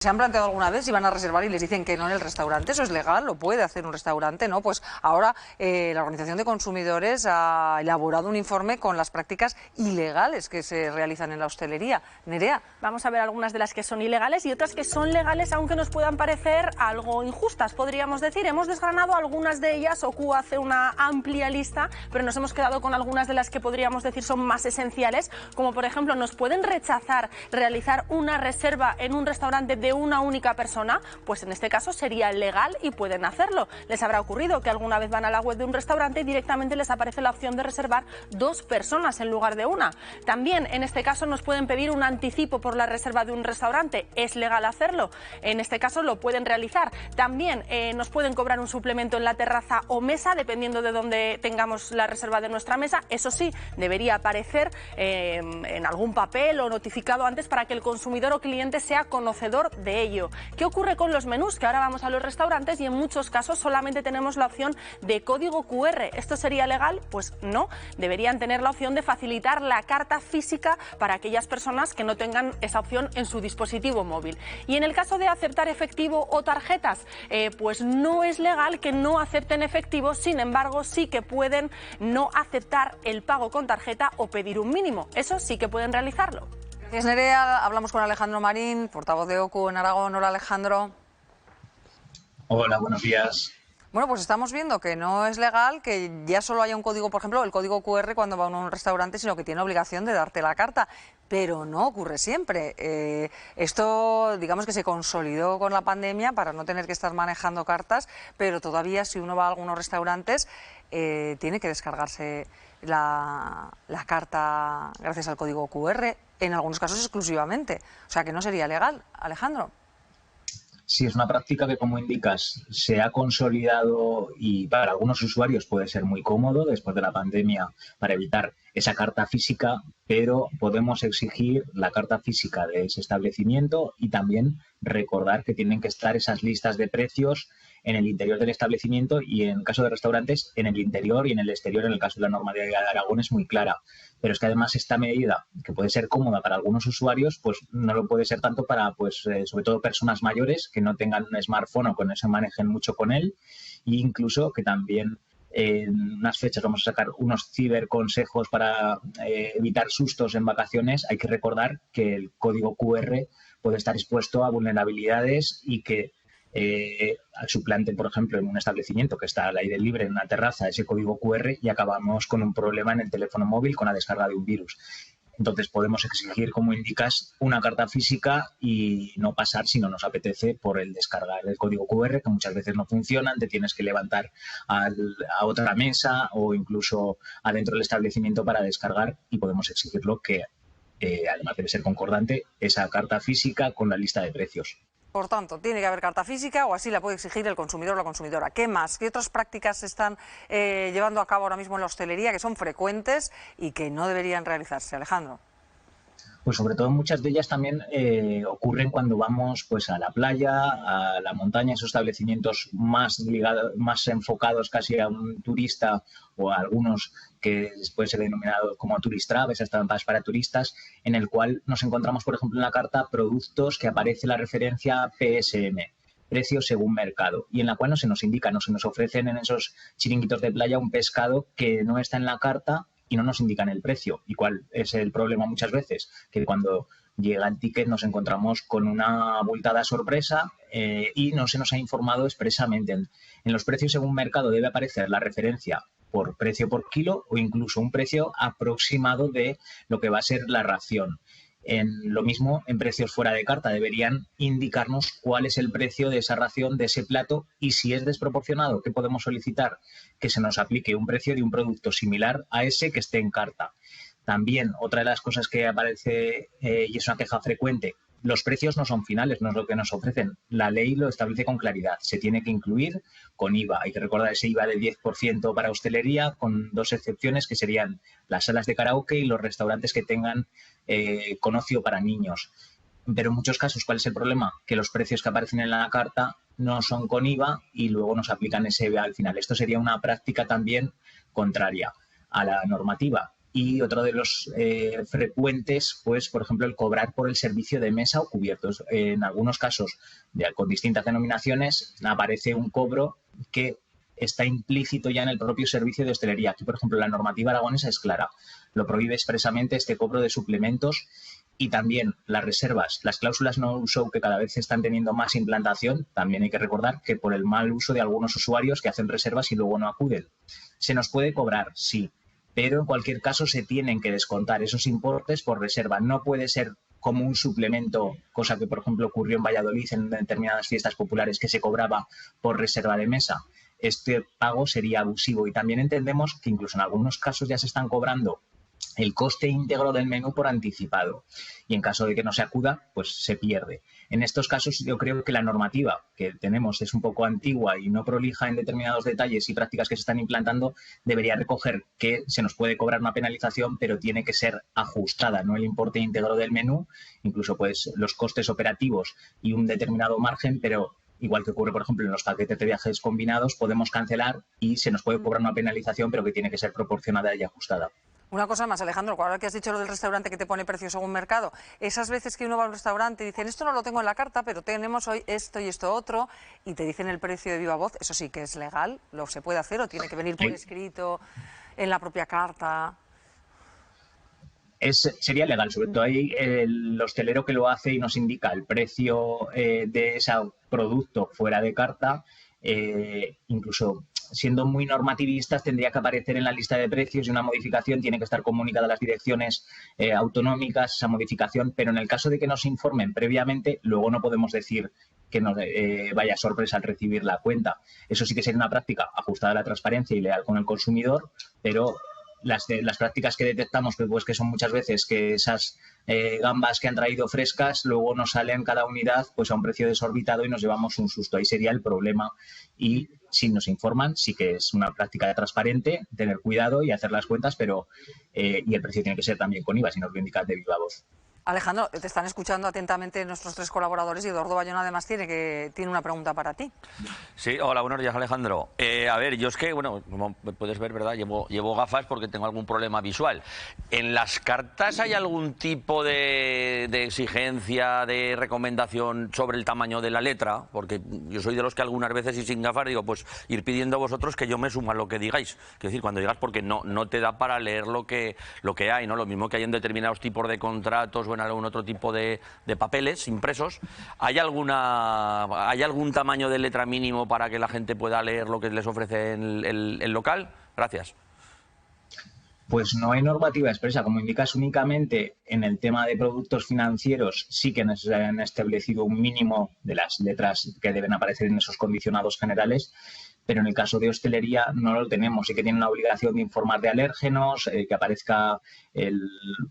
¿Se han planteado alguna vez si van a reservar y les dicen que no en el restaurante? ¿Eso es legal? ¿Lo puede hacer un restaurante? ¿No? Pues ahora la Organización de Consumidores ha elaborado un informe con las prácticas ilegales que se realizan en la hostelería. Nerea. Vamos a ver algunas de las que son ilegales y otras que son legales, aunque nos puedan parecer algo injustas, podríamos decir. Hemos desgranado algunas de ellas, OCU hace una amplia lista, pero nos hemos quedado con algunas de las que podríamos decir son más esenciales, como por ejemplo, nos pueden rechazar realizar una reserva en un restaurante de una única persona. Pues en este caso sería legal y pueden hacerlo. Les habrá ocurrido que alguna vez van a la web de un restaurante y directamente les aparece la opción de reservar 2 personas en lugar de una. También en este caso nos pueden pedir un anticipo por la reserva de un restaurante. Es legal hacerlo. En este caso lo pueden realizar. También nos pueden cobrar un suplemento en la terraza o mesa, dependiendo de dónde tengamos la reserva de nuestra mesa. Eso sí, debería aparecer en algún papel o notificado antes para que el consumidor o cliente sea conocedor de ello. ¿Qué ocurre con los menús? Que ahora vamos a los restaurantes y en muchos casos solamente tenemos la opción de código QR. ¿Esto sería legal? Pues no. Deberían tener la opción de facilitar la carta física para aquellas personas que no tengan esa opción en su dispositivo móvil. Y en el caso de aceptar efectivo o tarjetas, pues no es legal que no acepten efectivo, sin embargo sí que pueden no aceptar el pago con tarjeta o pedir un mínimo. Eso sí que pueden realizarlo. Gracias, Nerea. Hablamos con Alejandro Marín, portavoz de OCU en Aragón. Hola, Alejandro. Hola, buenos días. Bueno, pues estamos viendo que no es legal que ya solo haya un código, por ejemplo, el código QR cuando va uno a un restaurante, sino que tiene obligación de darte la carta. Pero no ocurre siempre. Esto, digamos que se consolidó con la pandemia para no tener que estar manejando cartas, pero todavía si uno va a algunos restaurantes tiene que descargarse la carta gracias al código QR, en algunos casos exclusivamente. O sea que no sería legal, Alejandro. Sí, es una práctica que, como indicas, se ha consolidado y para algunos usuarios puede ser muy cómodo después de la pandemia para evitar esa carta física, pero podemos exigir la carta física de ese establecimiento y también recordar que tienen que estar esas listas de precios en el interior del establecimiento y, en caso de restaurantes, en el interior y en el exterior. En el caso de la normativa de Aragón es muy clara. Pero es que además esta medida, que puede ser cómoda para algunos usuarios, pues no lo puede ser tanto para, sobre todo personas mayores que no tengan un smartphone o que no se manejen mucho con él, e incluso que también en unas fechas vamos a sacar unos ciberconsejos para evitar sustos en vacaciones. Hay que recordar que el código QR puede estar expuesto a vulnerabilidades y que al suplante, por ejemplo, en un establecimiento que está al aire libre, en una terraza, ese código QR y acabamos con un problema en el teléfono móvil con la descarga de un virus. Entonces podemos exigir, como indicas, una carta física y no pasar, si no nos apetece, por el descargar el código QR, que muchas veces no funcionan, te tienes que levantar a otra mesa o incluso adentro del establecimiento para descargar, y podemos exigirlo que, además debe ser concordante, esa carta física con la lista de precios. Por tanto, tiene que haber carta física o así la puede exigir el consumidor o la consumidora. ¿Qué más? ¿Qué otras prácticas se están llevando a cabo ahora mismo en la hostelería que son frecuentes y que no deberían realizarse, Alejandro? Pues sobre todo muchas de ellas también ocurren cuando vamos pues a la playa, a la montaña, esos establecimientos más ligados, más enfocados casi a un turista, o a algunos que puede ser denominado como tourist trap, esas trampas para turistas, en el cual nos encontramos, por ejemplo, en la carta productos que aparece la referencia PSM, precio según mercado, y en la cual no se nos indica, no se nos ofrecen en esos chiringuitos de playa un pescado que no está en la carta y no nos indican el precio. ¿Y cuál es el problema muchas veces? Que cuando llega el ticket nos encontramos con una abultada sorpresa y no se nos ha informado expresamente. En los precios según mercado debe aparecer la referencia por precio por kilo o incluso un precio aproximado de lo que va a ser la ración. Lo mismo en precios fuera de carta, deberían indicarnos cuál es el precio de esa ración, de ese plato, y si es desproporcionado, ¿qué podemos solicitar? Que se nos aplique un precio de un producto similar a ese que esté en carta. También, otra de las cosas que aparece, y es una queja frecuente, los precios no son finales, no es lo que nos ofrecen. La ley lo establece con claridad. Se tiene que incluir con IVA. Hay que recordar ese IVA del 10% para hostelería, con 2 excepciones que serían las salas de karaoke y los restaurantes que tengan con ocio para niños. Pero en muchos casos, ¿cuál es el problema? Que los precios que aparecen en la carta no son con IVA y luego nos aplican ese IVA al final. Esto sería una práctica también contraria a la normativa. Y otro de los frecuentes, pues, por ejemplo, el cobrar por el servicio de mesa o cubiertos. En algunos casos, con distintas denominaciones, aparece un cobro que está implícito ya en el propio servicio de hostelería. Aquí, por ejemplo, la normativa aragonesa es clara. Lo prohíbe expresamente este cobro de suplementos y también las reservas, las cláusulas no-show que cada vez están teniendo más implantación. También hay que recordar que por el mal uso de algunos usuarios que hacen reservas y luego no acuden. ¿Se nos puede cobrar? Sí. Pero en cualquier caso se tienen que descontar esos importes por reserva. No puede ser como un suplemento, cosa que por ejemplo ocurrió en Valladolid en determinadas fiestas populares, que se cobraba por reserva de mesa. Este pago sería abusivo y también entendemos que incluso en algunos casos ya se están cobrando el coste íntegro del menú por anticipado y en caso de que no se acuda, pues se pierde. En estos casos yo creo que la normativa que tenemos es un poco antigua y no prolija en determinados detalles y prácticas que se están implantando. Debería recoger que se nos puede cobrar una penalización, pero tiene que ser ajustada, no el importe íntegro del menú, incluso pues los costes operativos y un determinado margen, pero igual que ocurre, por ejemplo, en los paquetes de viajes combinados, podemos cancelar y se nos puede cobrar una penalización, pero que tiene que ser proporcionada y ajustada. Una cosa más, Alejandro, ahora que has dicho lo del restaurante que te pone precio según mercado, esas veces que uno va a un restaurante y dicen esto no lo tengo en la carta, pero tenemos hoy esto y esto otro, y te dicen el precio de viva voz, ¿eso sí que es legal? ¿Lo se puede hacer o tiene que venir por escrito en la propia carta? Sería legal, sobre todo ahí el hostelero que lo hace y nos indica el precio de ese producto fuera de carta, incluso siendo muy normativistas, tendría que aparecer en la lista de precios y una modificación tiene que estar comunicada a las direcciones autonómicas, esa modificación, pero en el caso de que nos informen previamente, luego no podemos decir que nos vaya sorpresa al recibir la cuenta. Eso sí que sería una práctica ajustada a la transparencia y leal con el consumidor, pero las prácticas que detectamos, pues que son muchas veces que esas gambas que han traído frescas luego nos salen cada unidad pues a un precio desorbitado y nos llevamos un susto. Ahí sería el problema y si nos informan sí que es una práctica transparente, tener cuidado y hacer las cuentas, pero y el precio tiene que ser también con IVA, si nos lo indican de viva voz. Alejandro, te están escuchando atentamente nuestros tres colaboradores y Eduardo Bayona además tiene una pregunta para ti. Sí, hola, buenos días, Alejandro. A ver, yo es que, bueno, como puedes ver, ¿verdad? Llevo gafas porque tengo algún problema visual. ¿En las cartas hay algún tipo de exigencia, de recomendación sobre el tamaño de la letra? Porque yo soy de los que algunas veces y sin gafas digo, pues ir pidiendo a vosotros que yo me suma lo que digáis. Es decir, cuando digas, porque no te da para leer lo que hay, ¿no? Lo mismo que hay en determinados tipos de contratos o en algún otro tipo de papeles impresos. ¿Hay algún tamaño de letra mínimo para que la gente pueda leer lo que les ofrece el local? Gracias. Pues no hay normativa expresa, como indicas, únicamente en el tema de productos financieros sí que se han establecido un mínimo de las letras que deben aparecer en esos condicionados generales, pero en el caso de hostelería no lo tenemos. Sí que tienen una obligación de informar de alérgenos, que aparezca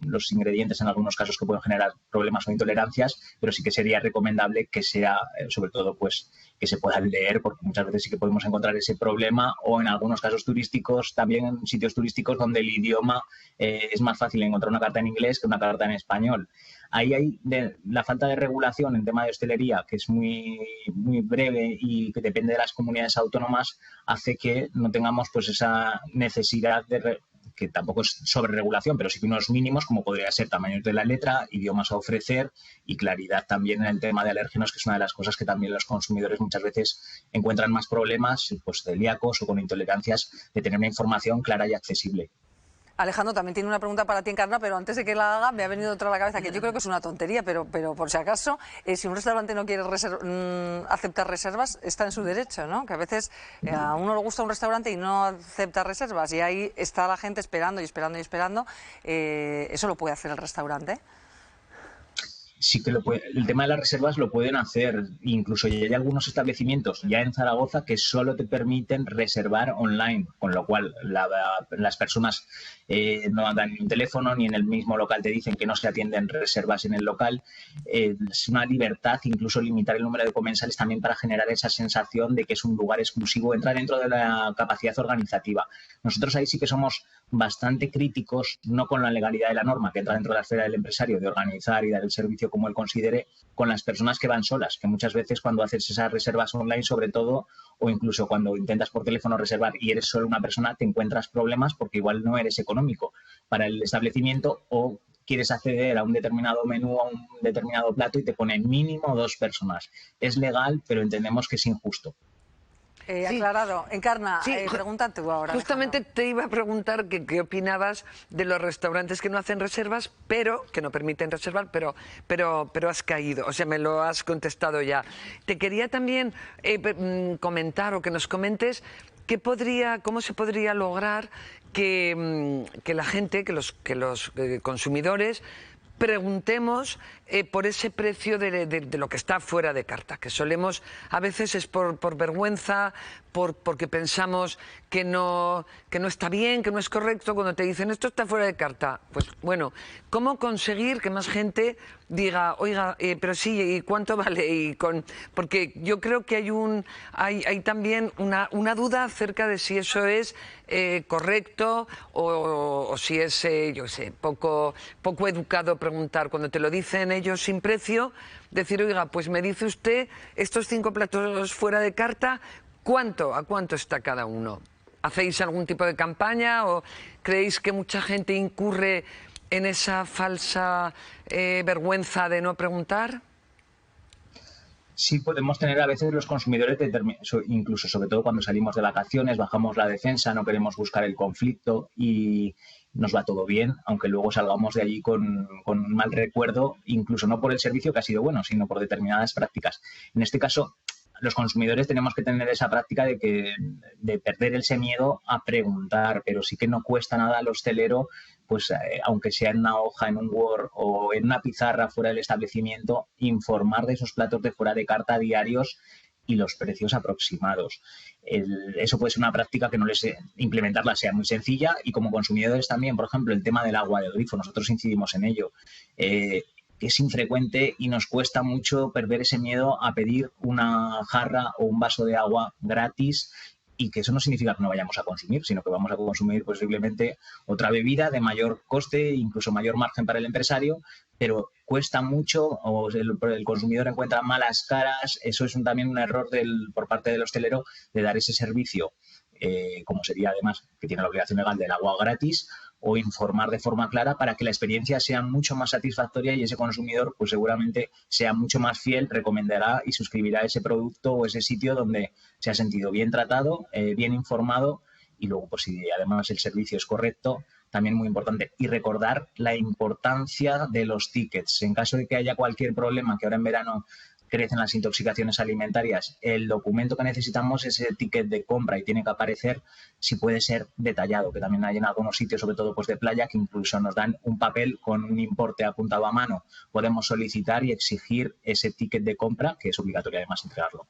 los ingredientes en algunos casos que pueden generar problemas o intolerancias, pero sí que sería recomendable que sea, sobre todo, pues que se puedan leer, porque muchas veces sí que podemos encontrar ese problema, o en algunos casos turísticos, también en sitios turísticos donde el idioma es más fácil encontrar una carta en inglés que una carta en español. Ahí hay la falta de regulación en tema de hostelería, que es muy breve y que depende de las comunidades autónomas, hace que no tengamos pues esa necesidad que tampoco es sobreregulación, pero sí que unos mínimos, como podría ser tamaños de la letra, idiomas a ofrecer y claridad también en el tema de alérgenos, que es una de las cosas que también los consumidores muchas veces encuentran más problemas, pues celíacos o con intolerancias, de tener una información clara y accesible. Alejandro también tiene una pregunta para ti, Encarna, pero antes de que la haga me ha venido otra a la cabeza, que yo creo que es una tontería, pero por si acaso, si un restaurante no quiere aceptar reservas, está en su derecho, ¿no? Que a veces a uno le gusta un restaurante y no acepta reservas y ahí está la gente esperando y esperando y esperando. ¿Eso lo puede hacer el restaurante? Sí que el tema de las reservas lo pueden hacer, incluso ya hay algunos establecimientos ya en Zaragoza que solo te permiten reservar online, con lo cual las personas no dan ni un teléfono ni en el mismo local te dicen que no se atienden reservas en el local. Es una libertad, incluso limitar el número de comensales también para generar esa sensación de que es un lugar exclusivo, entra dentro de la capacidad organizativa. Nosotros ahí sí que somos bastante críticos, no con la legalidad de la norma, que entra dentro de la esfera del empresario, de organizar y dar el servicio como él considere, con las personas que van solas, que muchas veces cuando haces esas reservas online, sobre todo, o incluso cuando intentas por teléfono reservar y eres solo una persona, te encuentras problemas porque igual no eres económico. para el establecimiento, o quieres acceder a un determinado menú, a un determinado plato y te pone mínimo 2 personas. Es legal, pero entendemos que es injusto. Sí. Aclarado. Encarna, Sí, pregunta tú ahora. Justamente Alejandro. te iba a preguntar qué opinabas de los restaurantes que no hacen reservas, pero que no permiten reservar, pero has caído, o sea, me lo has contestado ya. Te quería también comentar o que nos comentes cómo se podría lograr que la gente, que los consumidores preguntemos por ese precio de lo que está fuera de carta, que solemos, a veces es por vergüenza, porque pensamos que no está bien, que no es correcto, cuando te dicen esto está fuera de carta. Pues bueno, ¿cómo conseguir que más gente diga, oiga, pero sí, ¿y cuánto vale? Porque yo creo que hay también una duda acerca de si eso es correcto o si es, yo sé, poco educado preguntar. Cuando te lo dicen ellos sin precio, decir, oiga, pues me dice usted estos 5 platos fuera de carta, ¿a cuánto está cada uno? ¿Hacéis algún tipo de campaña o creéis que mucha gente incurre en esa falsa vergüenza de no preguntar? Sí, podemos tener a veces los consumidores, incluso sobre todo cuando salimos de vacaciones, bajamos la defensa, no queremos buscar el conflicto y nos va todo bien, aunque luego salgamos de allí con un mal recuerdo, incluso no por el servicio que ha sido bueno, sino por determinadas prácticas. En este caso, los consumidores tenemos que tener esa práctica de perder ese miedo a preguntar, pero sí que no cuesta nada al hostelero, pues aunque sea en una hoja, en un Word o en una pizarra fuera del establecimiento, informar de esos platos de fuera de carta diarios y los precios aproximados. Eso puede ser una práctica que implementarla sea muy sencilla, y como consumidores también, por ejemplo, el tema del agua del grifo, nosotros incidimos en ello. Es infrecuente y nos cuesta mucho perder ese miedo a pedir una jarra o un vaso de agua gratis, y que eso no significa que no vayamos a consumir, sino que vamos a consumir posiblemente otra bebida de mayor coste, incluso mayor margen para el empresario, pero cuesta mucho, o el consumidor encuentra malas caras. Eso es también un error por parte del hostelero, de dar ese servicio, como sería además que tiene la obligación legal del agua gratis, o informar de forma clara para que la experiencia sea mucho más satisfactoria y ese consumidor pues seguramente sea mucho más fiel, recomendará y suscribirá ese producto o ese sitio donde se ha sentido bien tratado, bien informado, y luego pues si además el servicio es correcto, también muy importante. Y recordar la importancia de los tickets. En caso de que haya cualquier problema, que ahora en verano crecen las intoxicaciones alimentarias, el documento que necesitamos es el ticket de compra y tiene que aparecer, si puede ser, detallado, que también hay en algunos sitios, sobre todo pues de playa, que incluso nos dan un papel con un importe apuntado a mano. Podemos solicitar y exigir ese ticket de compra, que es obligatorio además entregarlo.